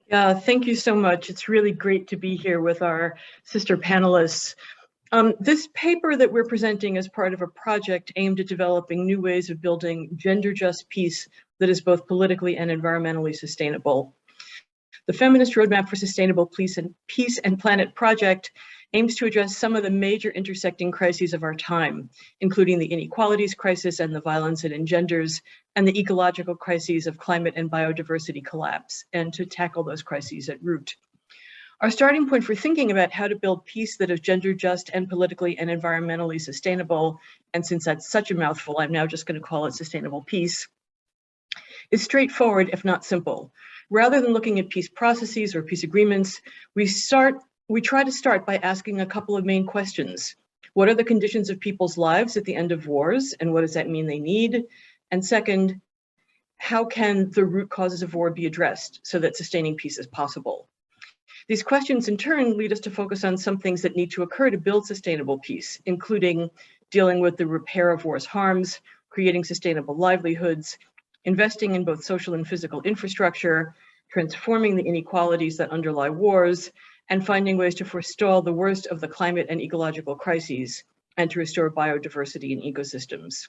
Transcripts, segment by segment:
Yeah, thank you so much. It's really great to be here with our sister panelists. This paper that we're presenting is part of a project aimed at developing new ways of building gender-just peace that is both politically and environmentally sustainable. The Feminist Roadmap for Sustainable Peace and Planet project aims to address some of the major intersecting crises of our time, including the inequalities crisis and the violence it engenders, and the ecological crises of climate and biodiversity collapse, and to tackle those crises at root. Our starting point for thinking about how to build peace that is gender just and politically and environmentally sustainable, and since that's such a mouthful, I'm now just going to call it sustainable peace, is straightforward if not simple. Rather than looking at peace processes or peace agreements, we try to start by asking a couple of main questions. What are the conditions of people's lives at the end of wars, and what does that mean they need? And second, how can the root causes of war be addressed so that sustaining peace is possible? These questions in turn lead us to focus on some things that need to occur to build sustainable peace, including dealing with the repair of war's harms, creating sustainable livelihoods, investing in both social and physical infrastructure, transforming the inequalities that underlie wars, and finding ways to forestall the worst of the climate and ecological crises, and to restore biodiversity in ecosystems.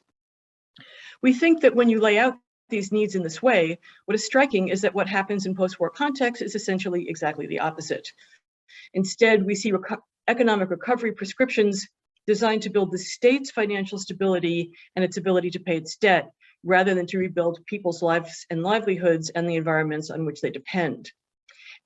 We think that when you lay out these needs in this way, what is striking is that what happens in post-war contexts is essentially exactly the opposite. Instead, we see economic recovery prescriptions designed to build the state's financial stability and its ability to pay its debt, rather than to rebuild people's lives and livelihoods and the environments on which they depend.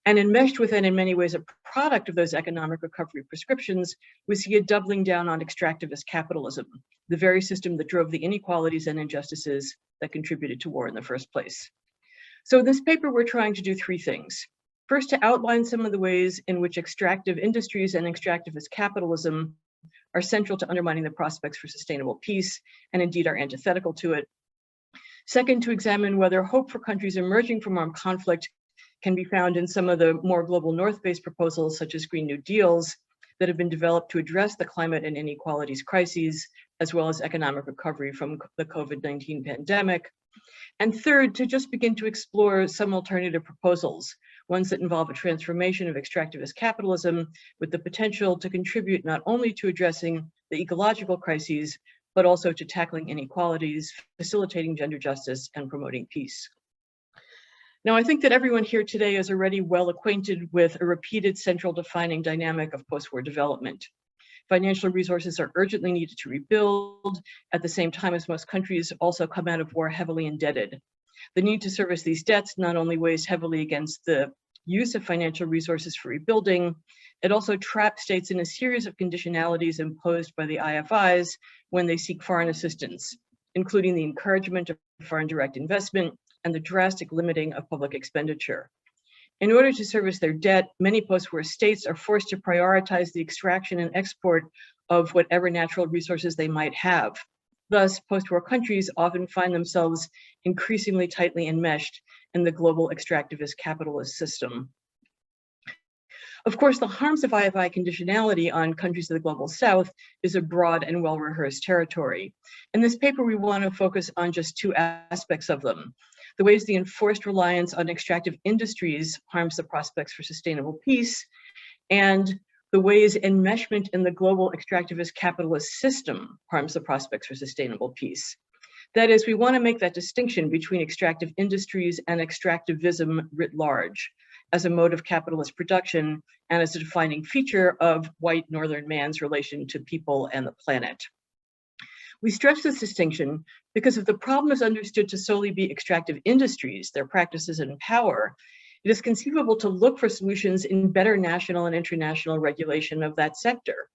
And enmeshed within, in many ways, a product of those economic recovery prescriptions, we see a doubling down on extractivist capitalism, the very system that drove the inequalities and injustices that contributed to war in the first place. So in this paper, we're trying to do three things. First, to outline some of the ways in which extractive industries and extractivist capitalism are central to undermining the prospects for sustainable peace, and indeed are antithetical to it. Second, to examine whether hope for countries emerging from armed conflict can be found in some of the more global North-based proposals, such as Green New Deals, that have been developed to address the climate and inequalities crises, as well as economic recovery from the COVID-19 pandemic. And third, to just begin to explore some alternative proposals, ones that involve a transformation of extractivist capitalism with the potential to contribute not only to addressing the ecological crises, but also to tackling inequalities, facilitating gender justice, and promoting peace. Now, I think that everyone here today is already well acquainted with a repeated central defining dynamic of post-war development. Financial resources are urgently needed to rebuild, at the same time as most countries also come out of war heavily indebted. The need to service these debts not only weighs heavily against the use of financial resources for rebuilding, it also traps states in a series of conditionalities imposed by the IFIs when they seek foreign assistance, including the encouragement of foreign direct investment and the drastic limiting of public expenditure. In order to service their debt, many post-war states are forced to prioritize the extraction and export of whatever natural resources they might have. Thus, post-war countries often find themselves increasingly tightly enmeshed in the global extractivist capitalist system. Of course, the harms of IFI conditionality on countries of the global south is a broad and well-rehearsed territory. In this paper, we want to focus on just two aspects of them: the ways the enforced reliance on extractive industries harms the prospects for sustainable peace, and the ways enmeshment in the global extractivist capitalist system harms the prospects for sustainable peace. That is, we want to make that distinction between extractive industries and extractivism writ large as a mode of capitalist production and as a defining feature of white Northern man's relation to people and the planet. We stress this distinction because if the problem is understood to solely be extractive industries, their practices and power, it is conceivable to look for solutions in better national and international regulation of that sector.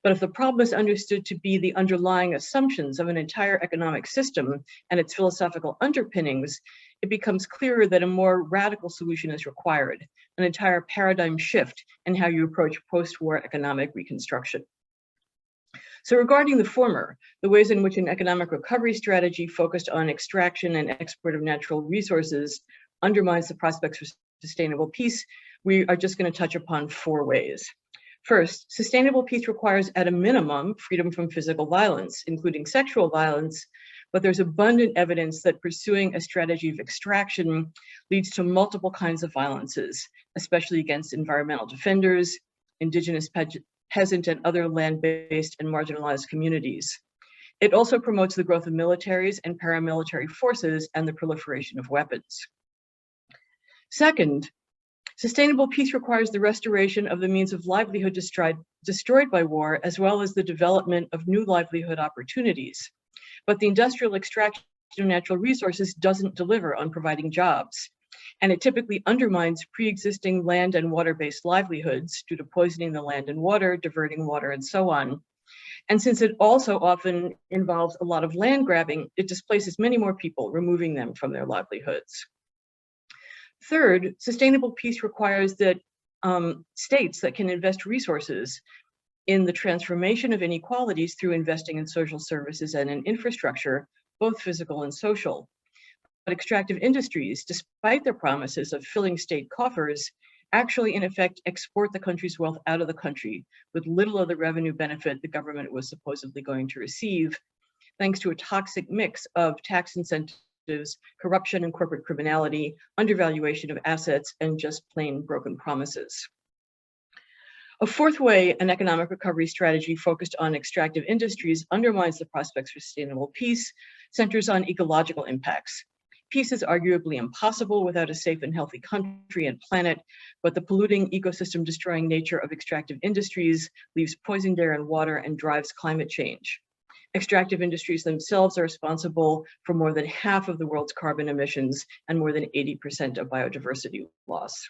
But if the problem is understood to be the underlying assumptions of an entire economic system and its philosophical underpinnings, it becomes clearer that a more radical solution is required, an entire paradigm shift in how you approach post-war economic reconstruction. So regarding the former, the ways in which an economic recovery strategy focused on extraction and export of natural resources undermines the prospects for sustainable peace, we are just going to touch upon four ways. First, sustainable peace requires at a minimum freedom from physical violence, including sexual violence, but there's abundant evidence that pursuing a strategy of extraction leads to multiple kinds of violences, especially against environmental defenders, indigenous peasant and other land-based and marginalized communities. It also promotes the growth of militaries and paramilitary forces and the proliferation of weapons. Second, sustainable peace requires the restoration of the means of livelihood destroyed by war, as well as the development of new livelihood opportunities. But the industrial extraction of natural resources doesn't deliver on providing jobs, and it typically undermines pre-existing land and water-based livelihoods due to poisoning the land and water, diverting water, and so on. And since it also often involves a lot of land grabbing, it displaces many more people, removing them from their livelihoods. Third, sustainable peace requires that states that can invest resources in the transformation of inequalities through investing in social services and in infrastructure, both physical and social. But extractive industries, despite their promises of filling state coffers, actually in effect export the country's wealth out of the country with little of the revenue benefit the government was supposedly going to receive, thanks to a toxic mix of tax incentives, corruption and corporate criminality, undervaluation of assets, and just plain broken promises. A fourth way an economic recovery strategy focused on extractive industries undermines the prospects for sustainable peace centers on ecological impacts. Peace is arguably impossible without a safe and healthy country and planet, but the polluting, ecosystem-destroying nature of extractive industries leaves poisoned air and water and drives climate change. Extractive industries themselves are responsible for more than half of the world's carbon emissions and more than 80% of biodiversity loss.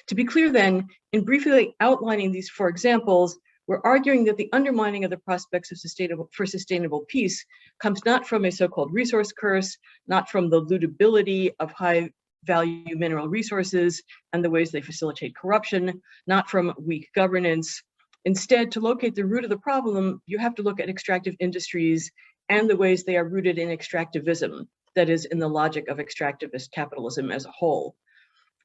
To be clear then, in briefly outlining these four examples, we're arguing that the undermining of the prospects of sustainable peace comes not from a so-called resource curse, not from the lootability of high-value mineral resources and the ways they facilitate corruption, not from weak governance. Instead, to locate the root of the problem, you have to look at extractive industries and the ways they are rooted in extractivism, that is, in the logic of extractivist capitalism as a whole.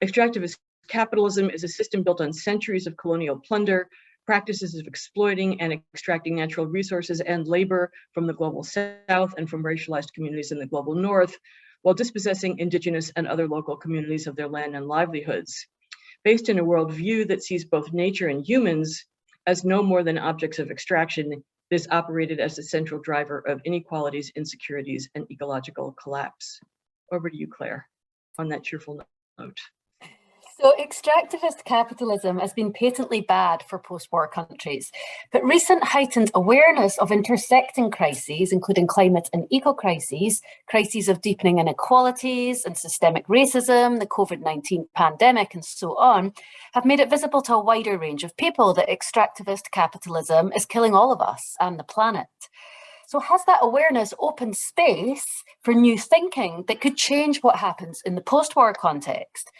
Extractivist capitalism is a system built on centuries of colonial plunder, practices of exploiting and extracting natural resources and labor from the global south and from racialized communities in the global north, while dispossessing indigenous and other local communities of their land and livelihoods. Based in a worldview that sees both nature and humans as no more than objects of extraction, it is operated as the central driver of inequalities, insecurities, and ecological collapse. Over to you, Claire, on that cheerful note. So extractivist capitalism has been patently bad for post-war countries, but recent heightened awareness of intersecting crises, including climate and eco-crises, crises of deepening inequalities and systemic racism, the COVID-19 pandemic, and so on, have made it visible to a wider range of people that extractivist capitalism is killing all of us and the planet. So has that awareness opened space for new thinking that could change what happens in the post-war context?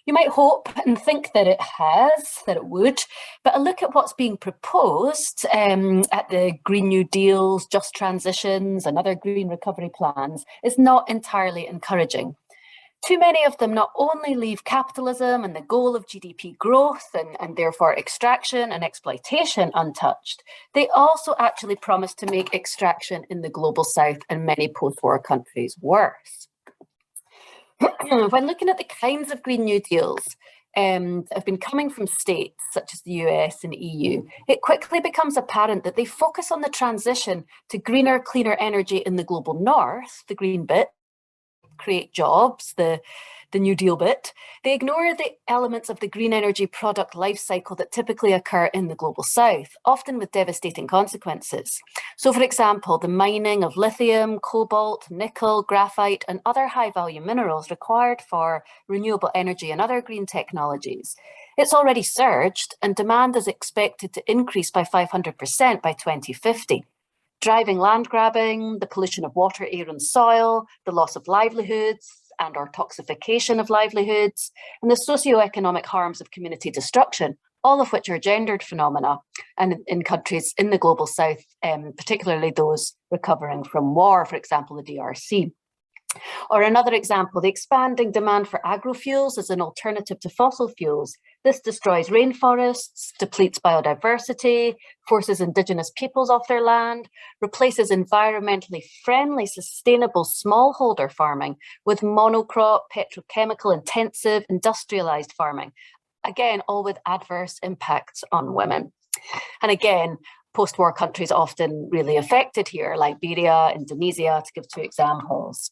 You might hope and think that it has, that it would, but a look at what's being proposed at the Green New Deals, Just Transitions and other green recovery plans is not entirely encouraging. Too many of them not only leave capitalism and the goal of GDP growth and therefore extraction and exploitation untouched, they also actually promise to make extraction in the global south and many post-war countries worse. When looking at the kinds of Green New Deals that have been coming from states such as the US and EU, it quickly becomes apparent that they focus on the transition to greener, cleaner energy in the global north, the green bit, create jobs, the New Deal bit. They ignore the elements of the green energy product life cycle that typically occur in the global south, often with devastating consequences. So for example, the mining of lithium, cobalt, nickel, graphite, and other high-value minerals required for renewable energy and other green technologies. It's already surged, and demand is expected to increase by 500% by 2050. Driving land grabbing, the pollution of water, air and soil, the loss of livelihoods and or toxification of livelihoods, and the socioeconomic harms of community destruction, all of which are gendered phenomena and in countries in the global south, particularly those recovering from war, for example, the DRC. Or another example, the expanding demand for agrofuels as an alternative to fossil fuels. This destroys rainforests, depletes biodiversity, forces indigenous peoples off their land, replaces environmentally friendly, sustainable smallholder farming with monocrop, petrochemical intensive, industrialized farming. Again, all with adverse impacts on women. And again, post-war countries often really affected here, Liberia, Indonesia, to give two examples.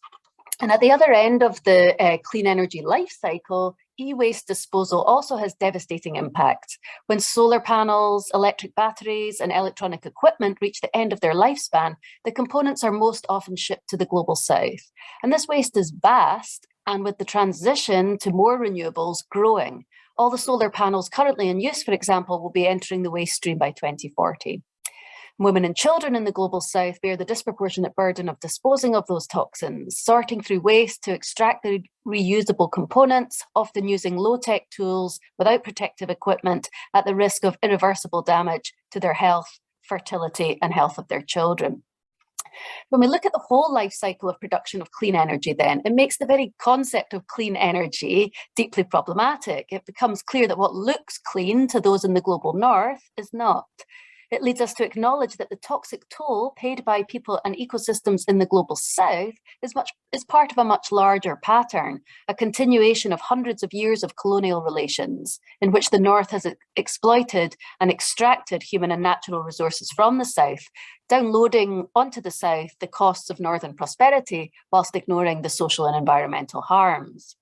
And at the other end of the clean energy life cycle, e-waste disposal also has devastating impacts. When solar panels, electric batteries, and electronic equipment reach the end of their lifespan, the components are most often shipped to the global south. And this waste is vast, and with the transition to more renewables growing. All the solar panels currently in use, for example, will be entering the waste stream by 2040. Women and children in the global south bear the disproportionate burden of disposing of those toxins, sorting through waste to extract the reusable components, often using low-tech tools without protective equipment at the risk of irreversible damage to their health, fertility, and health of their children. When we look at the whole life cycle of production of clean energy, then, it makes the very concept of clean energy deeply problematic. It becomes clear that what looks clean to those in the global north is not. It leads us to acknowledge that the toxic toll paid by people and ecosystems in the global south is part of a much larger pattern, a continuation of hundreds of years of colonial relations in which the north has exploited and extracted human and natural resources from the south, downloading onto the south the costs of northern prosperity whilst ignoring the social and environmental harms.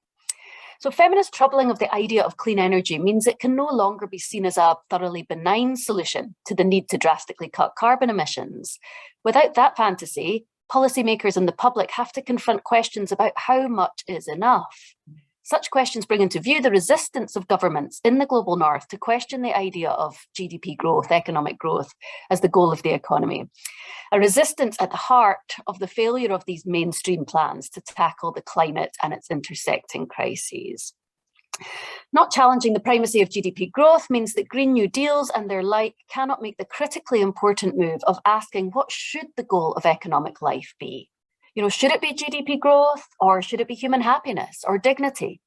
So feminist troubling of the idea of clean energy means it can no longer be seen as a thoroughly benign solution to the need to drastically cut carbon emissions. Without that fantasy, policymakers and the public have to confront questions about how much is enough. Such questions bring into view the resistance of governments in the global north to question the idea of GDP growth, economic growth, as the goal of the economy. A resistance at the heart of the failure of these mainstream plans to tackle the climate and its intersecting crises. Not challenging the primacy of GDP growth means that Green New Deals and their like cannot make the critically important move of asking what should the goal of economic life be? Should it be GDP growth, or should it be human happiness or dignity?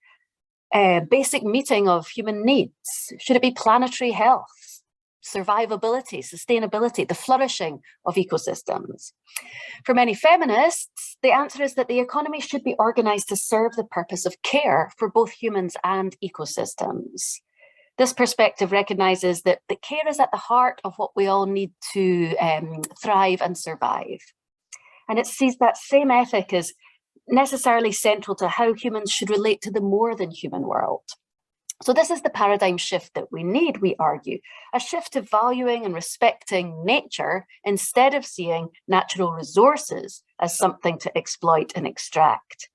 Basic meeting of human needs? Should it be planetary health, survivability, sustainability, the flourishing of ecosystems? For many feminists, the answer is that the economy should be organized to serve the purpose of care for both humans and ecosystems. This perspective recognizes that the care is at the heart of what we all need to thrive and survive. And it sees that same ethic as necessarily central to how humans should relate to the more than human world. So this is the paradigm shift that we need, we argue, a shift to valuing and respecting nature instead of seeing natural resources as something to exploit and extract.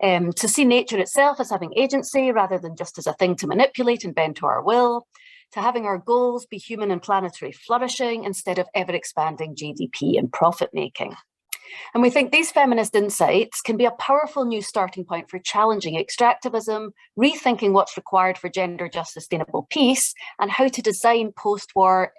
To see nature itself as having agency rather than just as a thing to manipulate and bend to our will, to having our goals be human and planetary flourishing instead of ever-expanding GDP and profit-making. And we think these feminist insights can be a powerful new starting point for challenging extractivism, rethinking what's required for gender-just sustainable peace, and how to design post-war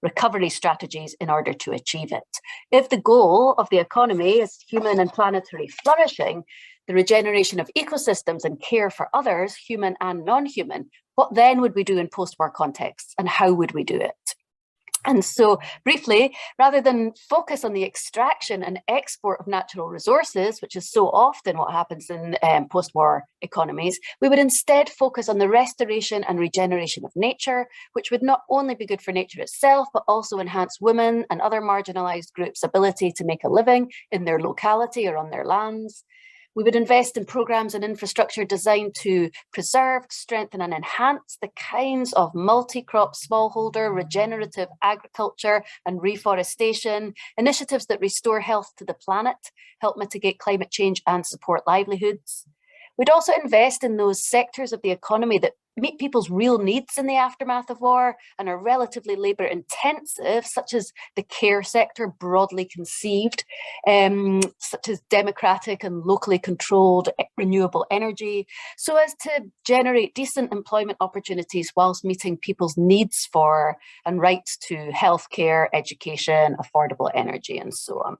recovery strategies in order to achieve it. If the goal of the economy is human and planetary flourishing, the regeneration of ecosystems and care for others, human and non-human, what then would we do in post-war contexts, and how would we do it? And so briefly, rather than focus on the extraction and export of natural resources, which is so often what happens in post-war economies, we would instead focus on the restoration and regeneration of nature, which would not only be good for nature itself, but also enhance women and other marginalized groups' ability to make a living in their locality or on their lands. We would invest in programs and infrastructure designed to preserve, strengthen, and enhance the kinds of multi-crop, smallholder, regenerative agriculture and reforestation, initiatives that restore health to the planet, help mitigate climate change and support livelihoods. We'd also invest in those sectors of the economy that meet people's real needs in the aftermath of war and are relatively labor intensive, such as the care sector broadly conceived, such as democratic and locally controlled renewable energy, so as to generate decent employment opportunities whilst meeting people's needs for and rights to healthcare, education, affordable energy, and so on.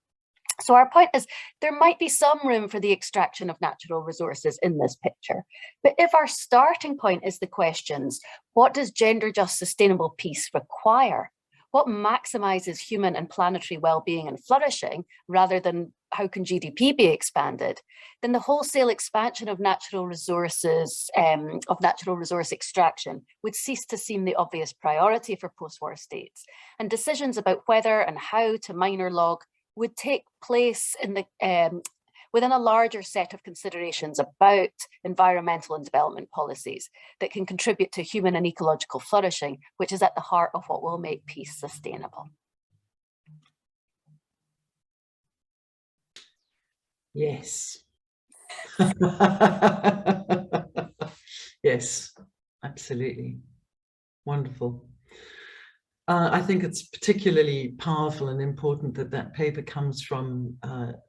So our point is there might be some room for the extraction of natural resources in this picture. But if our starting point is the questions, what does gender just sustainable peace require? What maximizes human and planetary well-being and flourishing, rather than how can GDP be expanded, then the wholesale expansion of natural resources, of natural resource extraction would cease to seem the obvious priority for post-war states. And decisions about whether and how to mine or log would take place in the within a larger set of considerations about environmental and development policies that can contribute to human and ecological flourishing, which is at the heart of what will make peace sustainable. Yes. Yes, absolutely. Wonderful. I think it's particularly powerful and important that that paper comes from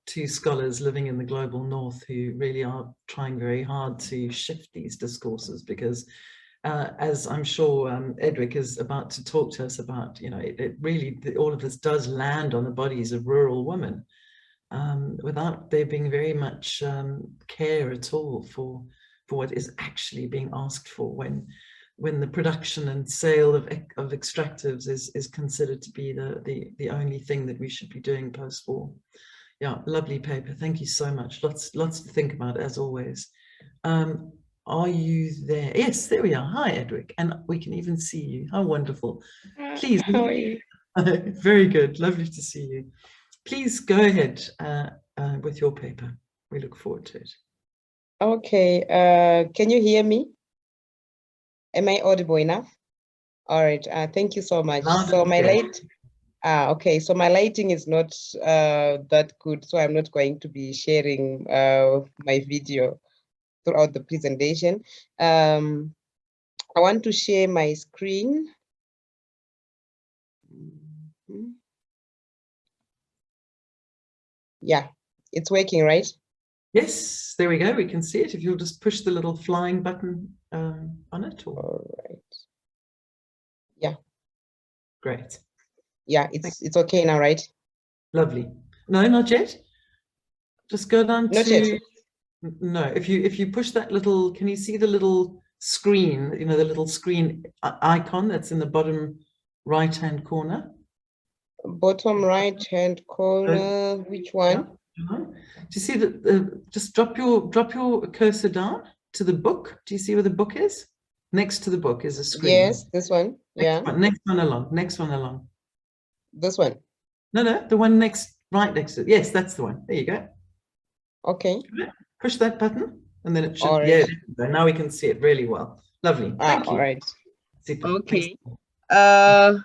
two scholars living in the global north who really are trying very hard to shift these discourses, because as I'm sure Edric is about to talk to us about, you know, it really, all of this does land on the bodies of rural women without there being very much care at all for what is actually being asked for when the production and sale of extractives is considered to be the only thing that we should be doing post-war. Yeah, lovely paper. Thank you so much. Lots to think about, as always. Are you there? Yes, there we are. Hi, Edric. And we can even see you. How wonderful. Please. How are you? Very good. Lovely to see you. Please go ahead with your paper. We look forward to it. Okay. Can you hear me? Am I audible enough? All right. Thank you so much. So my light. Okay. So my lighting is not that good, so I'm not going to be sharing my video throughout the presentation. I want to share my screen. Yeah, it's working, right? Yes, there we go. We can see it. If you'll just push the little flying button on it. Or... All right. Yeah. Great. Yeah, it's okay now, right? Lovely. No, not yet. Just go down not to... Yet. No, if you push that little, can you see the little screen, you know, the little screen icon that's in the bottom right-hand corner? Bottom right-hand corner, which one? Yeah. Do you see that? Just drop your cursor down to the book. Do you see where the book is? Next to the book is a screen. Yes, this one. Yeah. Next one along. Next one along. This one. No, the one right next to it. Yes, that's the one. There you go. Okay. Push that button, and then it should. All right. Yeah, now we can see it really well. Lovely. Thank you. All right. Super. Okay. Thanks.